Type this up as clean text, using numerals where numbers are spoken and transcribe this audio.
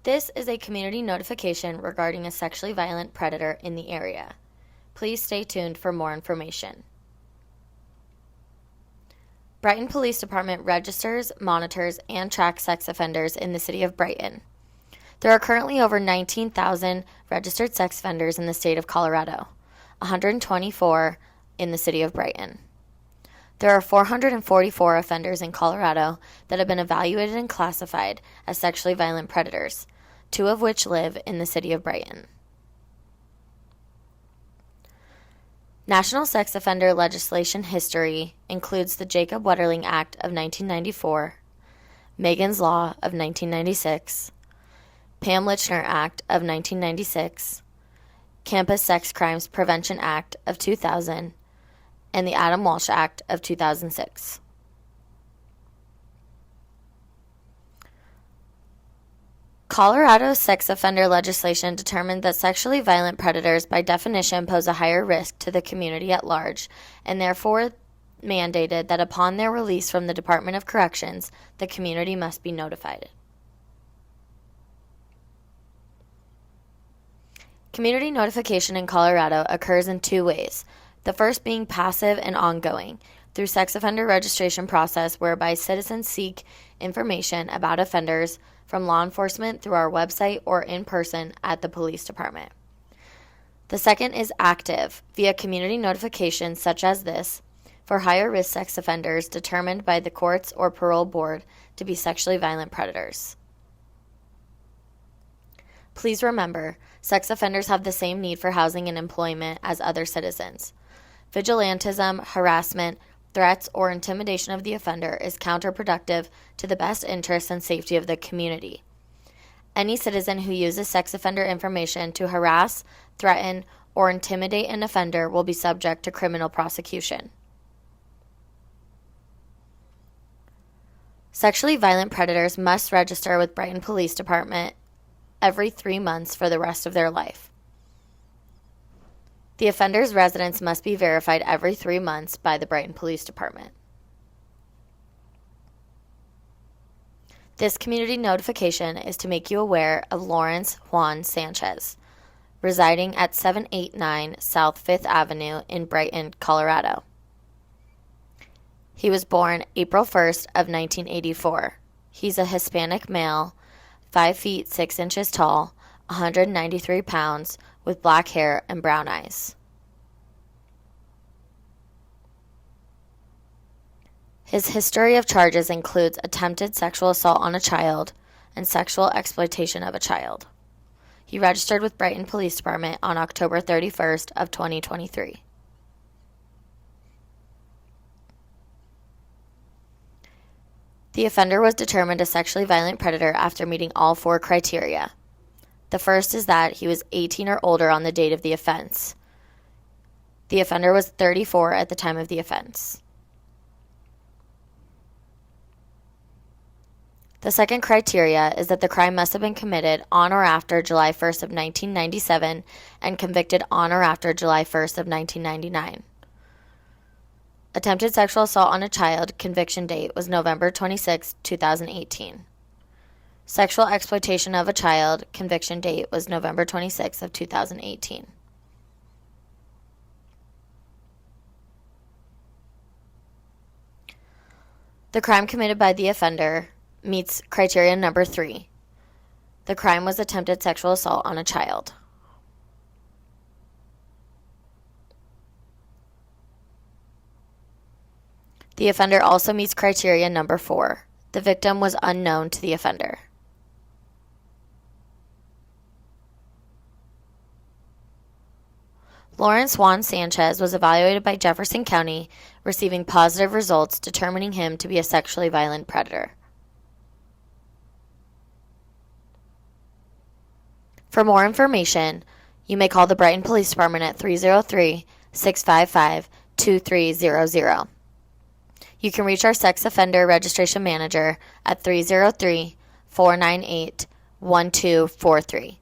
This is a community notification regarding a sexually violent predator in the area. Please stay tuned for more information. Brighton Police Department registers, monitors, and tracks sex offenders in the city of Brighton. There are currently over 19,000 registered sex offenders in the state of Colorado, 124 in the city of Brighton. There are 444 offenders in Colorado that have been evaluated and classified as sexually violent predators, 2 of which live in the city of Brighton. National sex offender legislation history includes the Jacob Wetterling Act of 1994, Megan's Law of 1996, Pam Lichner Act of 1996, Campus Sex Crimes Prevention Act of 2000, and the Adam Walsh Act of 2006. Colorado's sex offender legislation determined that sexually violent predators by definition pose a higher risk to the community at large, and therefore mandated that upon their release from the Department of Corrections, the community must be notified. Community notification in Colorado occurs in 2 ways, the first being passive and ongoing, through sex offender registration process whereby citizens seek information about offenders from law enforcement through our website or in person at the police department. The second is active, via community notifications such as this, for higher risk sex offenders determined by the courts or parole board to be sexually violent predators. Please remember, sex offenders have the same need for housing and employment as other citizens. Vigilantism, harassment, threats, or intimidation of the offender is counterproductive to the best interests and safety of the community. Any citizen who uses sex offender information to harass, threaten, or intimidate an offender will be subject to criminal prosecution. Sexually violent predators must register with Brighton Police Department every 3 months for the rest of their life. The offender's residence must be verified every 3 months by the Brighton Police Department. This community notification is to make you aware of Lawrence Juan Sanchez, residing at 789 South 5th Avenue in Brighton, Colorado. He was born April 1st of 1984. He's a Hispanic male, 5 feet 6 inches tall, 193 pounds, with black hair and brown eyes. His history of charges includes attempted sexual assault on a child and sexual exploitation of a child. He registered with Brighton Police Department on October 31st of 2023. The offender was determined a sexually violent predator after meeting all 4 criteria. The first is that he was 18 or older on the date of the offense. The offender was 34 at the time of the offense. The second criteria is that the crime must have been committed on or after July 1st of 1997 and convicted on or after July 1st of 1999. Attempted sexual assault on a child conviction date was November 26, 2018. Sexual exploitation of a child conviction date was November 26 of 2018. The crime committed by the offender meets criteria number 3. The crime was attempted sexual assault on a child. The offender also meets criteria number 4. The victim was unknown to the offender. Lawrence Juan Sanchez was evaluated by Jefferson County, receiving positive results determining him to be a sexually violent predator. For more information, you may call the Brighton Police Department at 303-655-2300. You can reach our sex offender registration manager at 303-498-1243.